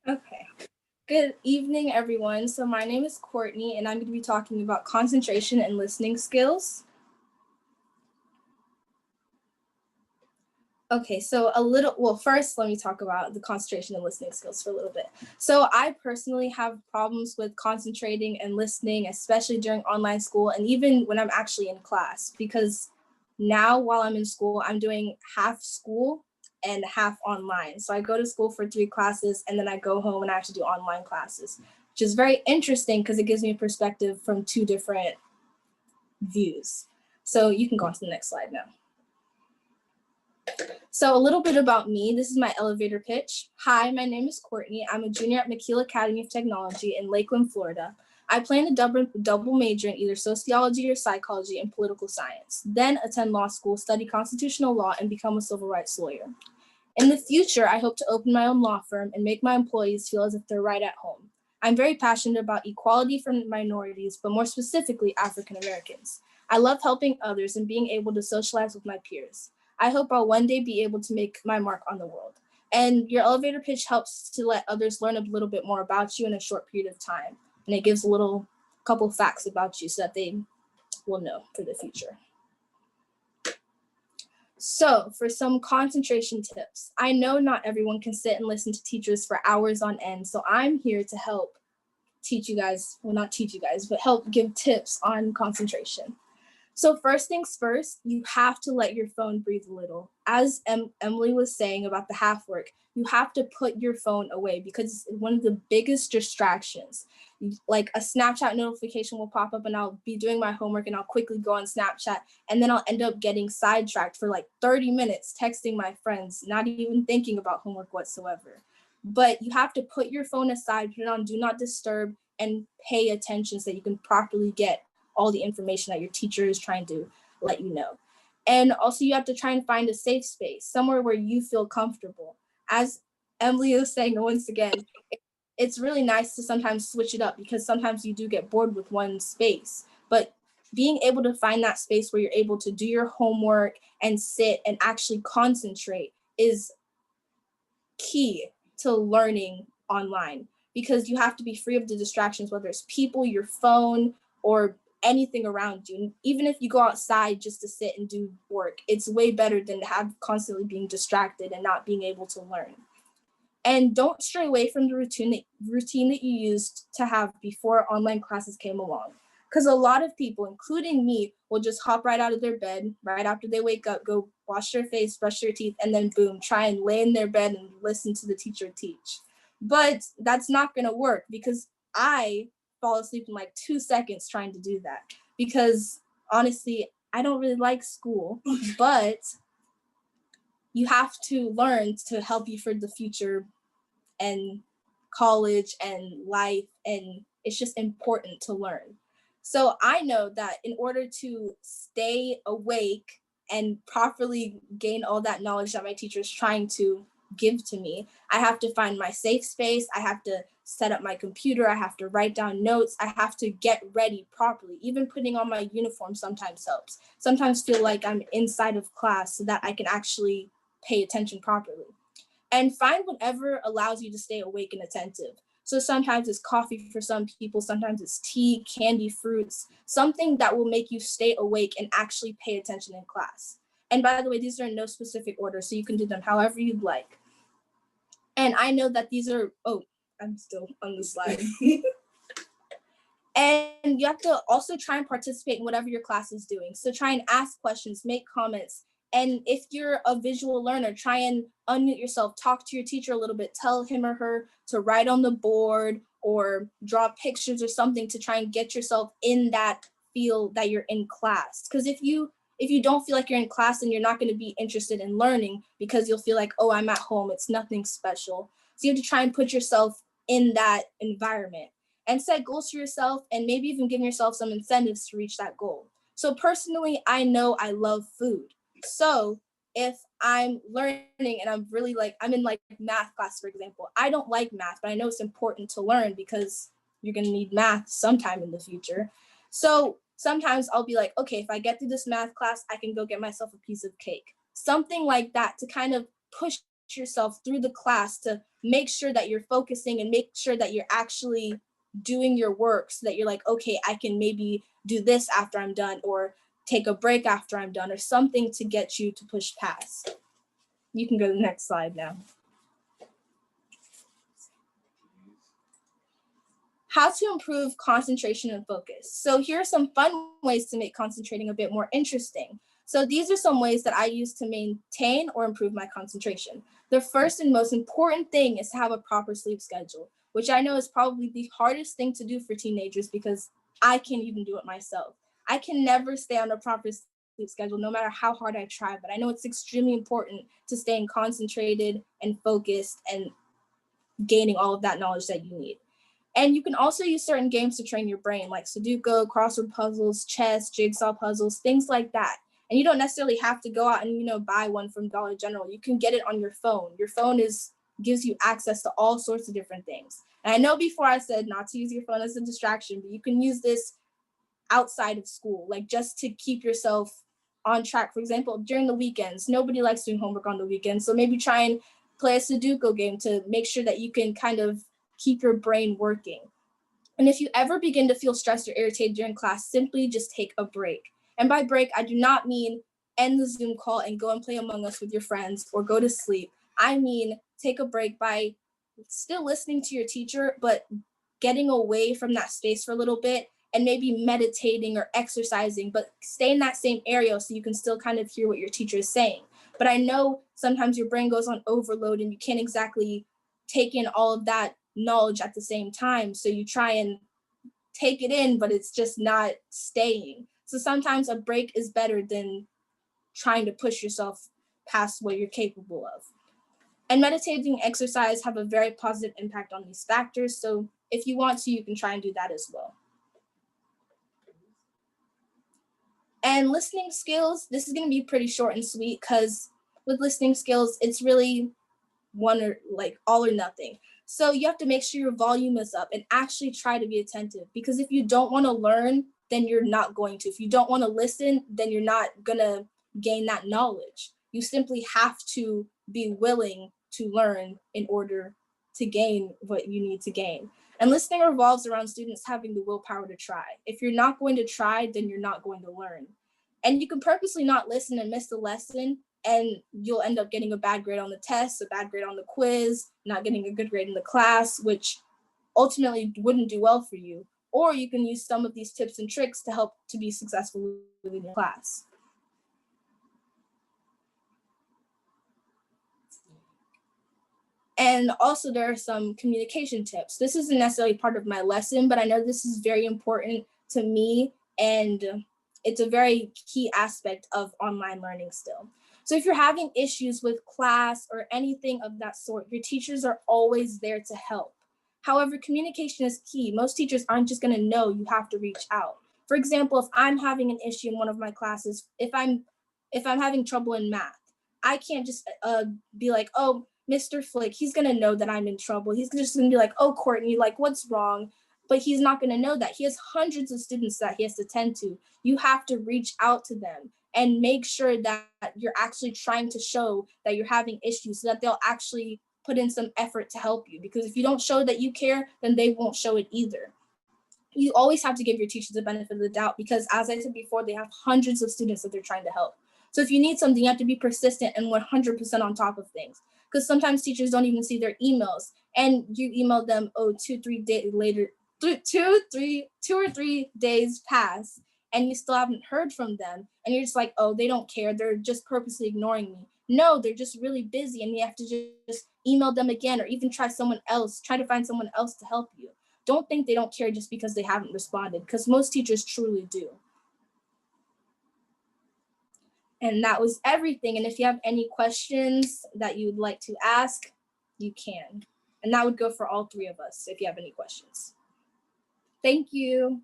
Okay. Good evening, everyone. So my name is Courtney, and I'm going to be talking about concentration and listening skills. Okay, so first let me talk about the concentration and listening skills for a little bit. So I personally have problems with concentrating and listening, especially during online school and even when I'm actually in class, because now while I'm in school, I'm doing half school and half online. So I go to school for 3 classes and then I go home and I have to do online classes, which is very interesting because it gives me a perspective from 2 different views. So you can go on to the next slide now. So a little bit about me. This is my elevator pitch. Hi, my name is Courtney. I'm a junior at McKeel Academy of Technology in Lakeland, Florida. I plan to double major in either sociology or psychology and political science, then attend law school, study constitutional law, and become a civil rights lawyer. In the future, I hope to open my own law firm and make my employees feel as if they're right at home. I'm very passionate about equality for minorities, but more specifically, African Americans. I love helping others and being able to socialize with my peers. I hope I'll one day be able to make my mark on the world. And your elevator pitch helps to let others learn a little bit more about you in a short period of time. And it gives a couple facts about you so that they will know for the future. So for some concentration tips, I know not everyone can sit and listen to teachers for hours on end. So I'm here to help teach you guys, well, not teach you guys, but help give tips on concentration. So first things first, you have to let your phone breathe a little. As Emily was saying about the half work, you have to put your phone away because it's one of the biggest distractions. Like a Snapchat notification will pop up and I'll be doing my homework and I'll quickly go on Snapchat and then I'll end up getting sidetracked for like 30 minutes texting my friends, not even thinking about homework whatsoever. But you have to put your phone aside, put it on do not disturb, and pay attention so that you can properly get all the information that your teacher is trying to let you know. And also you have to try and find a safe space, somewhere where you feel comfortable. As Emily was saying once again, it's really nice to sometimes switch it up because sometimes you do get bored with one space, but being able to find that space where you're able to do your homework and sit and actually concentrate is key to learning online because you have to be free of the distractions, whether it's people, your phone, or anything around you. And even if you go outside just to sit and do work, it's way better than to have constantly being distracted and not being able to learn. And don't stray away from the routine that you used to have before online classes came along. Because a lot of people, including me, will just hop right out of their bed right after they wake up, go wash their face, brush their teeth, and then boom, try and lay in their bed and listen to the teacher teach. But that's not going to work because I fall asleep in like 2 seconds trying to do that. Because honestly, I don't really like school, but you have to learn to help you for the future and college and life, and it's just important to learn. So I know that in order to stay awake and properly gain all that knowledge that my teacher is trying to give to me, I have to find my safe space. I have to set up my computer. I have to write down notes. I have to get ready properly. Even putting on my uniform sometimes helps. Sometimes feel like I'm inside of class so that I can actually pay attention properly. And find whatever allows you to stay awake and attentive. So sometimes it's coffee for some people, sometimes it's tea, candy, fruits, something that will make you stay awake and actually pay attention in class. And by the way, these are in no specific order, so you can do them however you'd like. And I know that these are, I'm still on the slide. And you have to also try and participate in whatever your class is doing. So try and ask questions, make comments. And if you're a visual learner, try and unmute yourself, talk to your teacher a little bit, tell him or her to write on the board or draw pictures or something to try and get yourself in that feel that you're in class. Because if you don't feel like you're in class, then you're not going to be interested in learning because you'll feel like, oh, I'm at home, it's nothing special. So you have to try and put yourself in that environment and set goals for yourself and maybe even give yourself some incentives to reach that goal. So personally, I know I love food. So if I'm learning and I'm in like math class, for example, I don't like math, but I know it's important to learn because you're going to need math sometime in the future. So sometimes I'll be like, okay, if I get through this math class, I can go get myself a piece of cake. Something like that to kind of push yourself through the class to make sure that you're focusing and make sure that you're actually doing your work so that you're like, okay, I can maybe do this after I'm done, or take a break after I'm done, or something to get you to push past. You can go to the next slide now. How to improve concentration and focus. So here are some fun ways to make concentrating a bit more interesting. So these are some ways that I use to maintain or improve my concentration. The first and most important thing is to have a proper sleep schedule, which I know is probably the hardest thing to do for teenagers because I can't even do it myself. I can never stay on a proper sleep schedule, no matter how hard I try, but I know it's extremely important to staying concentrated and focused and gaining all of that knowledge that you need. And you can also use certain games to train your brain, like Sudoku, crossword puzzles, chess, jigsaw puzzles, things like that. And you don't necessarily have to go out and buy one from Dollar General. You can get it on your phone. Your phone gives you access to all sorts of different things. And I know before I said not to use your phone as a distraction, but you can use this outside of school, like just to keep yourself on track. For example, during the weekends, nobody likes doing homework on the weekends. So maybe try and play a Sudoku game to make sure that you can kind of keep your brain working. And if you ever begin to feel stressed or irritated during class, simply just take a break. And by break, I do not mean end the Zoom call and go and play Among Us with your friends or go to sleep. I mean, take a break by still listening to your teacher, but getting away from that space for a little bit and maybe meditating or exercising, but stay in that same area so you can still kind of hear what your teacher is saying. But I know sometimes your brain goes on overload and you can't exactly take in all of that knowledge at the same time. So you try and take it in, but it's just not staying. So sometimes a break is better than trying to push yourself past what you're capable of. And meditating, exercise have a very positive impact on these factors. So if you want to, you can try and do that as well. And listening skills, this is going to be pretty short and sweet because with listening skills, it's really one or like all or nothing. So you have to make sure your volume is up and actually try to be attentive, because if you don't want to learn, then you're not going to. If you don't want to listen, then you're not going to gain that knowledge. You simply have to be willing to learn in order to gain what you need to gain. And listening revolves around students having the willpower to try. If you're not going to try, then you're not going to learn. And you can purposely not listen and miss the lesson, and you'll end up getting a bad grade on the test, a bad grade on the quiz, not getting a good grade in the class, which ultimately wouldn't do well for you. Or you can use some of these tips and tricks to help to be successful within your class. And also there are some communication tips. This isn't necessarily part of my lesson, but I know this is very important to me, and it's a very key aspect of online learning still. So if you're having issues with class or anything of that sort, your teachers are always there to help. However, communication is key. Most teachers aren't just going to know, you have to reach out. For example, if I'm having an issue in one of my classes, if I'm having trouble in math, I can't just be like, oh, Mr. Flick, he's gonna know that I'm in trouble. He's just gonna be like, oh, Courtney, like, what's wrong? But he's not gonna know that. He has hundreds of students that he has to tend to. You have to reach out to them and make sure that you're actually trying to show that you're having issues so that they'll actually put in some effort to help you. Because if you don't show that you care, then they won't show it either. You always have to give your teachers the benefit of the doubt because, as I said before, they have hundreds of students that they're trying to help. So if you need something, you have to be persistent and 100% on top of things. Because sometimes teachers don't even see their emails, and you email them, oh, 2 or 3 days pass, and you still haven't heard from them, and you're just like, oh, they don't care, they're just purposely ignoring me. No, they're just really busy, and you have to just email them again, or even try to find someone else to help you. Don't think they don't care just because they haven't responded, because most teachers truly do. And that was everything. And if you have any questions that you would like to ask, you can. And that would go for all three of us if you have any questions. Thank you.